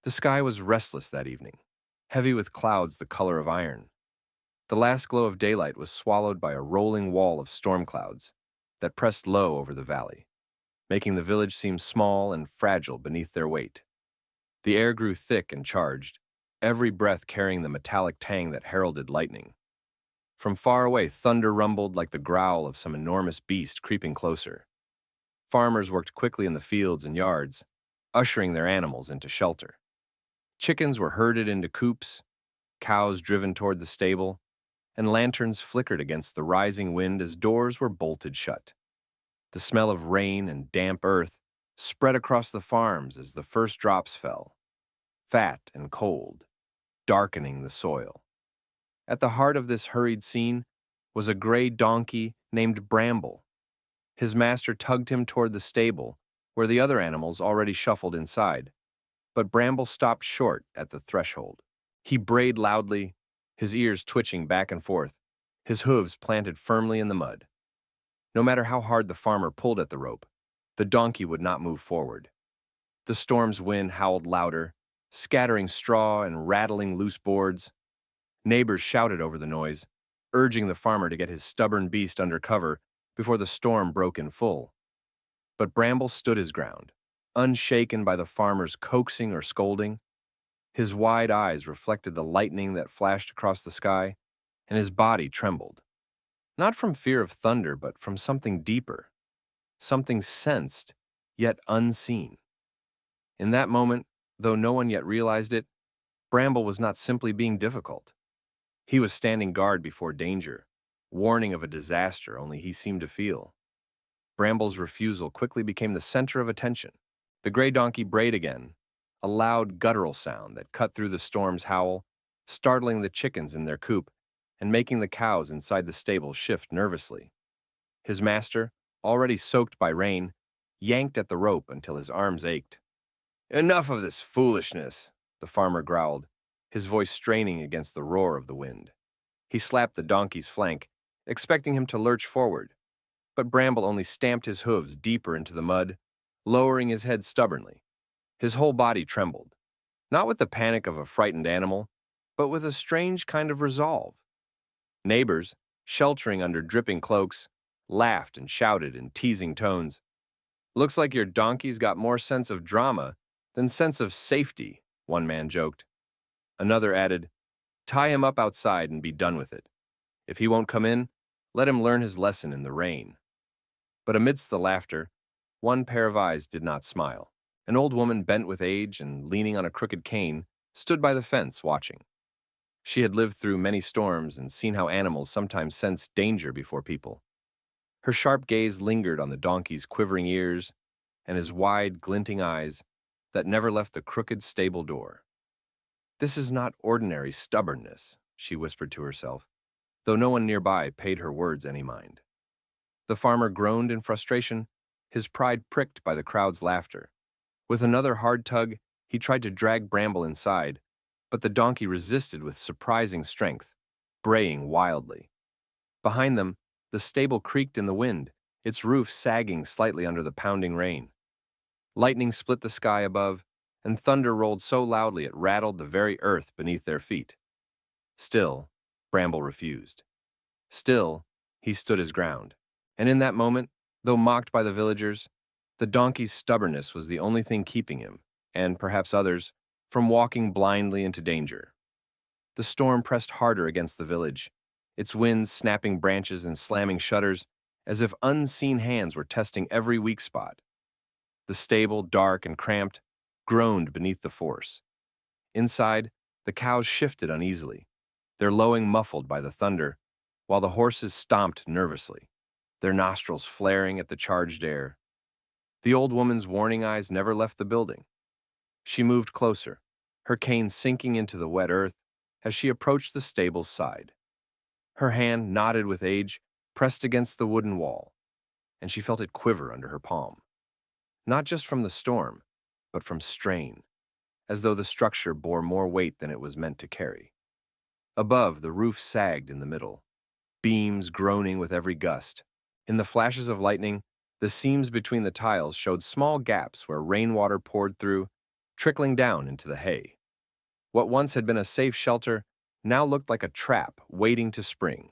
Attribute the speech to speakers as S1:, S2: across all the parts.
S1: The sky was restless that evening, heavy with clouds the color of iron. The last glow of daylight was swallowed by a rolling wall of storm clouds that pressed low over the valley, making the village seem small and fragile beneath their weight. The air grew thick and charged, every breath carrying the metallic tang that heralded lightning. From far away, thunder rumbled like the growl of some enormous beast creeping closer. Farmers worked quickly in the fields and yards, ushering their animals into shelter. Chickens were herded into coops, cows driven toward the stable, and lanterns flickered against the rising wind as doors were bolted shut. The smell of rain and damp earth spread across the farms as the first drops fell, fat and cold, darkening the soil. At the heart of this hurried scene was a gray donkey named Bramble. His master tugged him toward the stable, where the other animals already shuffled inside, but Bramble stopped short at the threshold. He brayed loudly, his ears twitching back and forth, his hooves planted firmly in the mud. No matter how hard the farmer pulled at the rope, the donkey would not move forward. The storm's wind howled louder, scattering straw and rattling loose boards. Neighbors shouted over the noise, urging the farmer to get his stubborn beast under cover before the storm broke in full. But Bramble stood his ground, unshaken by the farmer's coaxing or scolding. His wide eyes reflected the lightning that flashed across the sky, and his body trembled. Not from fear of thunder, but from something deeper, something sensed, yet unseen. In that moment, though no one yet realized it, Bramble was not simply being difficult. He was standing guard before danger, warning of a disaster only he seemed to feel. Bramble's refusal quickly became the center of attention. The gray donkey brayed again, a loud guttural sound that cut through the storm's howl, startling the chickens in their coop and making the cows inside the stable shift nervously. His master, already soaked by rain, yanked at the rope until his arms ached. "Enough of this foolishness," the farmer growled, his voice straining against the roar of the wind. He slapped the donkey's flank, expecting him to lurch forward, but Bramble only stamped his hooves deeper into the mud, lowering his head stubbornly. His whole body trembled, not with the panic of a frightened animal, but with a strange kind of resolve. Neighbors, sheltering under dripping cloaks, laughed and shouted in teasing tones. "Looks like your donkey's got more sense of drama than sense of safety," one man joked. Another added, "Tie him up outside and be done with it. If he won't come in, let him learn his lesson in the rain." But amidst the laughter, one pair of eyes did not smile. An old woman bent with age and leaning on a crooked cane stood by the fence watching. She had lived through many storms and seen how animals sometimes sense danger before people. Her sharp gaze lingered on the donkey's quivering ears and his wide, glinting eyes that never left the crooked stable door. "This is not ordinary stubbornness," she whispered to herself, though no one nearby paid her words any mind. The farmer groaned in frustration, his pride pricked by the crowd's laughter. With another hard tug, he tried to drag Bramble inside, but the donkey resisted with surprising strength, braying wildly. Behind them, the stable creaked in the wind, its roof sagging slightly under the pounding rain. Lightning split the sky above, and thunder rolled so loudly it rattled the very earth beneath their feet. Still, Bramble refused. Still, he stood his ground. And in that moment, though mocked by the villagers, the donkey's stubbornness was the only thing keeping him, and perhaps others, from walking blindly into danger. The storm pressed harder against the village, its winds snapping branches and slamming shutters as if unseen hands were testing every weak spot. The stable, dark and cramped, groaned beneath the force. Inside, the cows shifted uneasily, their lowing muffled by the thunder, while the horses stomped nervously, their nostrils flaring at the charged air. The old woman's warning eyes never left the building. She moved closer, her cane sinking into the wet earth as she approached the stable's side. Her hand, knotted with age, pressed against the wooden wall, and she felt it quiver under her palm. Not just from the storm, but from strain, as though the structure bore more weight than it was meant to carry. Above, the roof sagged in the middle, beams groaning with every gust. In the flashes of lightning, the seams between the tiles showed small gaps where rainwater poured through, trickling down into the hay. What once had been a safe shelter now looked like a trap waiting to spring.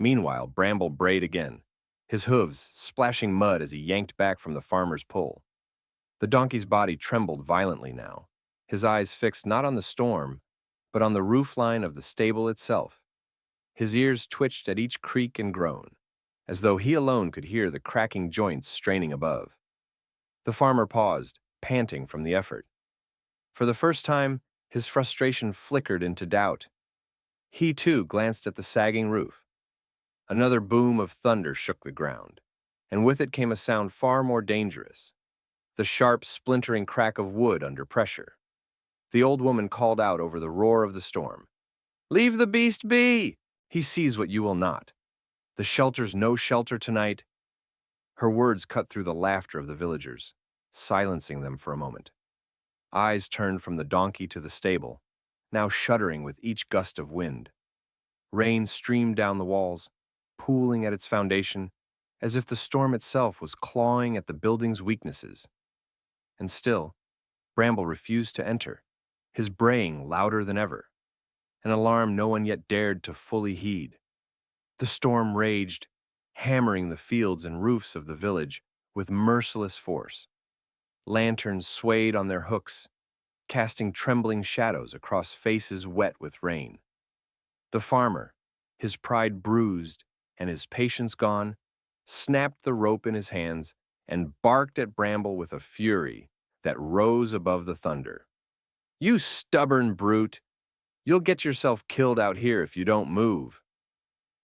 S1: Meanwhile, Bramble brayed again, his hooves splashing mud as he yanked back from the farmer's pull. The donkey's body trembled violently now, his eyes fixed not on the storm, but on the roofline of the stable itself. His ears twitched at each creak and groan, as though he alone could hear the cracking joints straining above. The farmer paused, panting from the effort. For the first time, his frustration flickered into doubt. He, too, glanced at the sagging roof. Another boom of thunder shook the ground, and with it came a sound far more dangerous, the sharp, splintering crack of wood under pressure. The old woman called out over the roar of the storm, "Leave the beast be! He sees what you will not. The shelter's no shelter tonight." Her words cut through the laughter of the villagers, silencing them for a moment. Eyes turned from the donkey to the stable, now shuddering with each gust of wind. Rain streamed down the walls, pooling at its foundation, as if the storm itself was clawing at the building's weaknesses. And still, Bramble refused to enter, his braying louder than ever, an alarm no one yet dared to fully heed. The storm raged, hammering the fields and roofs of the village with merciless force. Lanterns swayed on their hooks, casting trembling shadows across faces wet with rain. The farmer, his pride bruised and his patience gone, snapped the rope in his hands and barked at Bramble with a fury that rose above the thunder. "You stubborn brute! You'll get yourself killed out here if you don't move."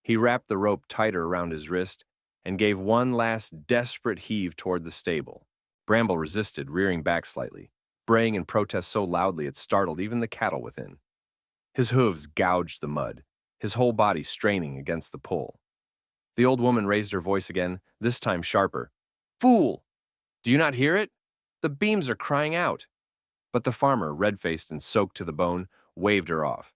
S1: He wrapped the rope tighter around his wrist and gave one last desperate heave toward the stable. Bramble resisted, rearing back slightly, braying in protest so loudly it startled even the cattle within. His hooves gouged the mud, his whole body straining against the pull. The old woman raised her voice again, this time sharper. "Fool! Do you not hear it? The beams are crying out." But the farmer, red-faced and soaked to the bone, waved her off.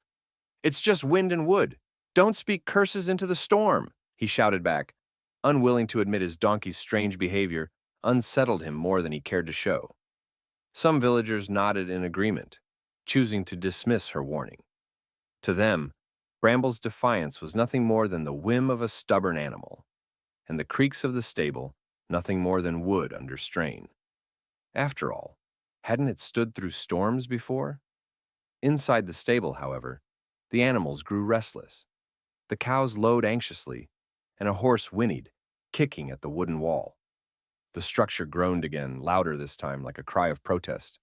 S1: "It's just wind and wood. Don't speak curses into the storm," he shouted back, unwilling to admit his donkey's strange behavior unsettled him more than he cared to show. Some villagers nodded in agreement, choosing to dismiss her warning. To them, Bramble's defiance was nothing more than the whim of a stubborn animal, and the creaks of the stable nothing more than wood under strain. After all, hadn't it stood through storms before? Inside the stable, however, the animals grew restless. The cows lowed anxiously, and a horse whinnied, kicking at the wooden wall. The structure groaned again, louder this time, like a cry of protest.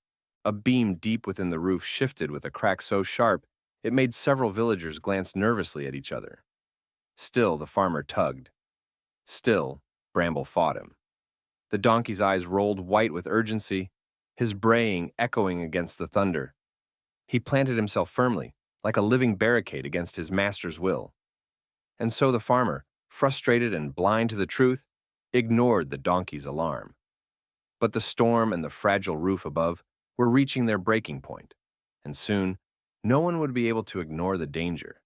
S1: A beam deep within the roof shifted with a crack so sharp it made several villagers glance nervously at each other. Still, the farmer tugged. Still, Bramble fought him. The donkey's eyes rolled white with urgency, his braying echoing against the thunder. He planted himself firmly, like a living barricade against his master's will. And so the farmer, frustrated and blind to the truth, ignored the donkey's alarm. But the storm and the fragile roof above were reaching their breaking point, and soon no one would be able to ignore the danger.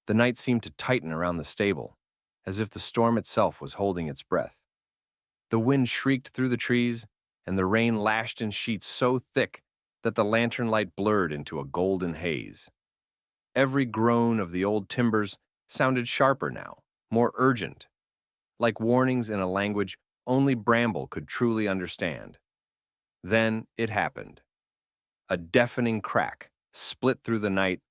S1: The night seemed to tighten around the stable, as if the storm itself was holding its breath. The wind shrieked through the trees, and the rain lashed in sheets so thick that the lantern light blurred into a golden haze. Every groan of the old timbers sounded sharper now, more urgent, like warnings in a language only Bramble could truly understand. Then it happened. A deafening crack split through the night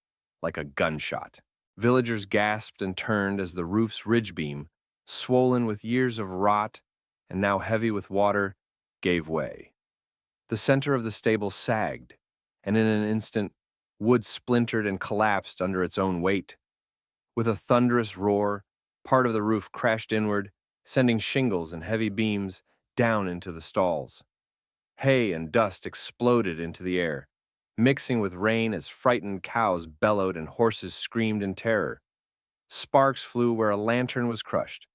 S1: like a gunshot. Villagers gasped and turned as the roof's ridge beam, swollen with years of rot and now heavy with water, gave way. The center of the stable sagged, and in an instant, wood splintered and collapsed under its own weight. With a thunderous roar, part of the roof crashed inward, sending shingles and heavy beams down into the stalls. Hay and dust exploded into the air, mixing with rain as frightened cows bellowed and horses screamed in terror. Sparks flew where a lantern was crushed,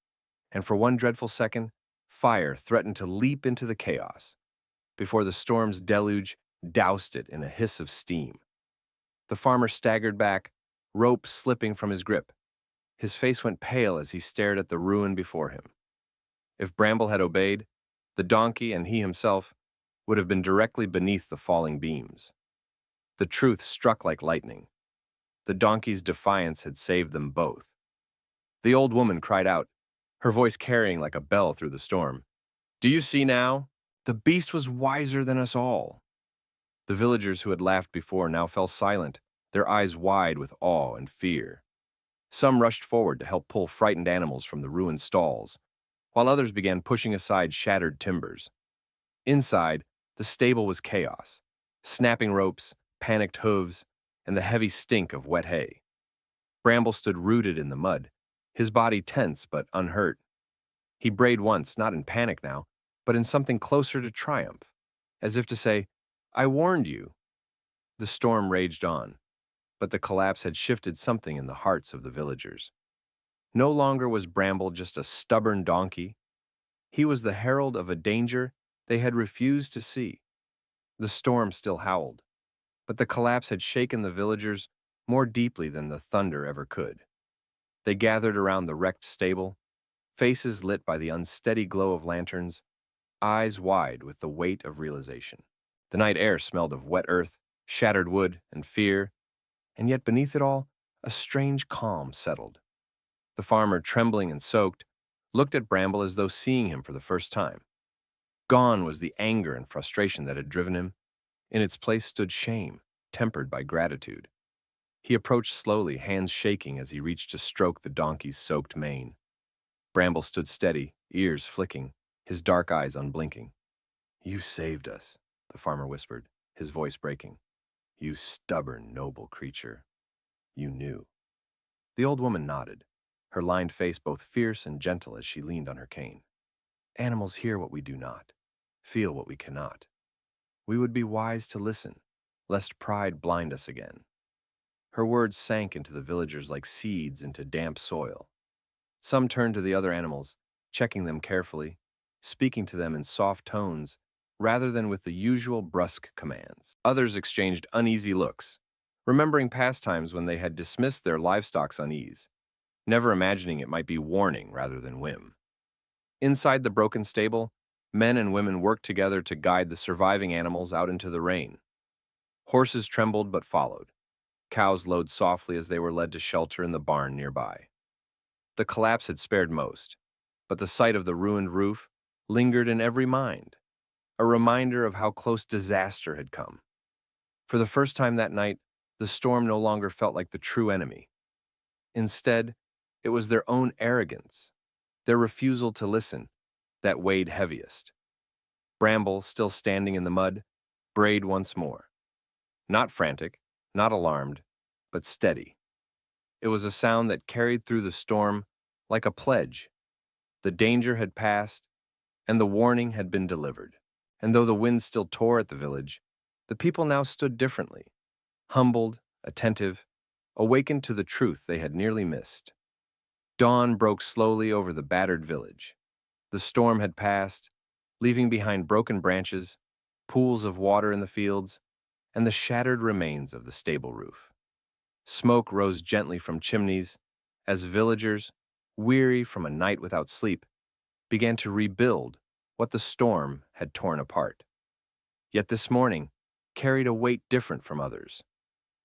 S1: and for one dreadful second, fire threatened to leap into the chaos, before the storm's deluge doused it in a hiss of steam. The farmer staggered back, rope slipping from his grip. His face went pale as he stared at the ruin before him. If Bramble had obeyed, the donkey and he himself would have been directly beneath the falling beams. The truth struck like lightning. The donkey's defiance had saved them both. The old woman cried out, her voice carrying like a bell through the storm. "Do you see now? The beast was wiser than us all." The villagers who had laughed before now fell silent, their eyes wide with awe and fear. Some rushed forward to help pull frightened animals from the ruined stalls, while others began pushing aside shattered timbers. Inside, the stable was chaos: snapping ropes, panicked hooves, and the heavy stink of wet hay. Bramble stood rooted in the mud, his body tense but unhurt. He brayed once, not in panic now, but in something closer to triumph, as if to say, "I warned you." The storm raged on, but the collapse had shifted something in the hearts of the villagers. No longer was Bramble just a stubborn donkey. He was the herald of a danger they had refused to see. The storm still howled, but the collapse had shaken the villagers more deeply than the thunder ever could. They gathered around the wrecked stable, faces lit by the unsteady glow of lanterns, eyes wide with the weight of realization. The night air smelled of wet earth, shattered wood, and fear, and yet beneath it all, a strange calm settled. The farmer, trembling and soaked, looked at Bramble as though seeing him for the first time. Gone was the anger and frustration that had driven him. In its place stood shame, tempered by gratitude. He approached slowly, hands shaking as he reached to stroke the donkey's soaked mane. Bramble stood steady, ears flicking, his dark eyes unblinking. "You saved us," the farmer whispered, his voice breaking. "You stubborn, noble creature. You knew." The old woman nodded, her lined face both fierce and gentle as she leaned on her cane. "Animals hear what we do not, feel what we cannot. We would be wise to listen, lest pride blind us again." Her words sank into the villagers like seeds into damp soil. Some turned to the other animals, checking them carefully, speaking to them in soft tones rather than with the usual brusque commands. Others exchanged uneasy looks, remembering past times when they had dismissed their livestock's unease, never imagining it might be warning rather than whim. Inside the broken stable, men and women worked together to guide the surviving animals out into the rain. Horses trembled but followed. Cows lowed softly as they were led to shelter in the barn nearby. The collapse had spared most, but the sight of the ruined roof lingered in every mind, a reminder of how close disaster had come. For the first time that night, the storm no longer felt like the true enemy. Instead, it was their own arrogance, their refusal to listen, that weighed heaviest. Bramble, still standing in the mud, brayed once more. Not frantic, not alarmed, but steady. It was a sound that carried through the storm like a pledge. The danger had passed, and the warning had been delivered. And though the wind still tore at the village, the people now stood differently, humbled, attentive, awakened to the truth they had nearly missed. Dawn broke slowly over the battered village. The storm had passed, leaving behind broken branches, pools of water in the fields, and the shattered remains of the stable roof. Smoke rose gently from chimneys as villagers, weary from a night without sleep, began to rebuild what the storm had torn apart. Yet this morning carried a weight different from others,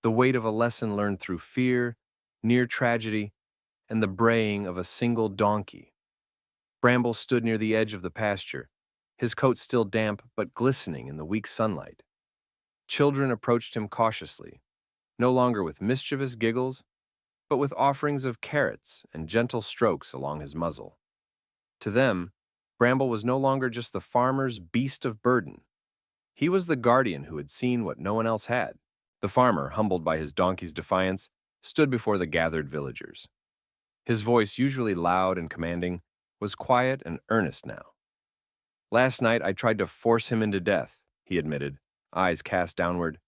S1: the weight of a lesson learned through fear, near tragedy, and the braying of a single donkey. Bramble stood near the edge of the pasture, his coat still damp but glistening in the weak sunlight. Children approached him cautiously, no longer with mischievous giggles, but with offerings of carrots and gentle strokes along his muzzle. To them, Bramble was no longer just the farmer's beast of burden. He was the guardian who had seen what no one else had. The farmer, humbled by his donkey's defiance, stood before the gathered villagers. His voice, usually loud and commanding, was quiet and earnest now. "Last night I tried to force him into death," he admitted, eyes cast downward.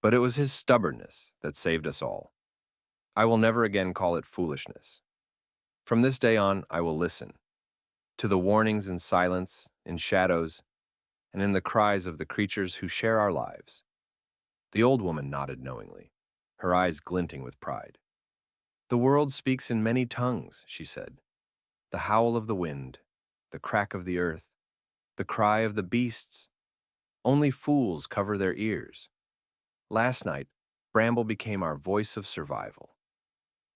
S1: "But it was his stubbornness that saved us all. I will never again call it foolishness. From this day on, I will listen to the warnings in silence, in shadows, and in the cries of the creatures who share our lives." The old woman nodded knowingly, her eyes glinting with pride. "The world speaks in many tongues," she said. "The howl of the wind, the crack of the earth, the cry of the beasts, Only fools cover their ears. Last night, Bramble became our voice of survival.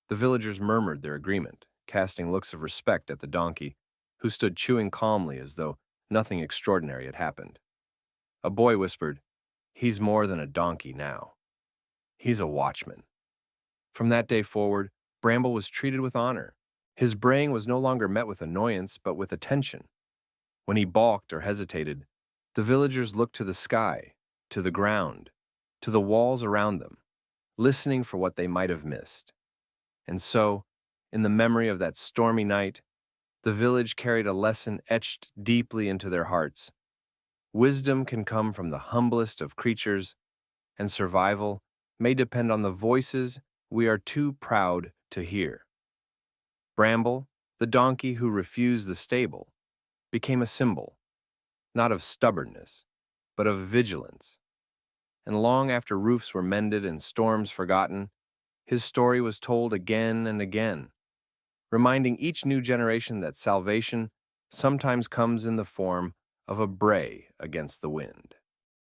S1: The villagers murmured their agreement, casting looks of respect at the donkey, who stood chewing calmly as though nothing extraordinary had happened. A boy whispered, "He's more than a donkey now. He's a watchman." From that day forward, Bramble was treated with honor. His braying was no longer met with annoyance, but with attention. When he balked or hesitated, the villagers looked to the sky, to the ground, to the walls around them, listening for what they might have missed. And so, in the memory of that stormy night, the village carried a lesson etched deeply into their hearts. Wisdom can come from the humblest of creatures, and survival may depend on the voices we are too proud to hear. Bramble, the donkey who refused the stable, became a symbol, not of stubbornness, but of vigilance. And long after roofs were mended and storms forgotten, his story was told again and again, reminding each new generation that salvation sometimes comes in the form of a bray against the wind.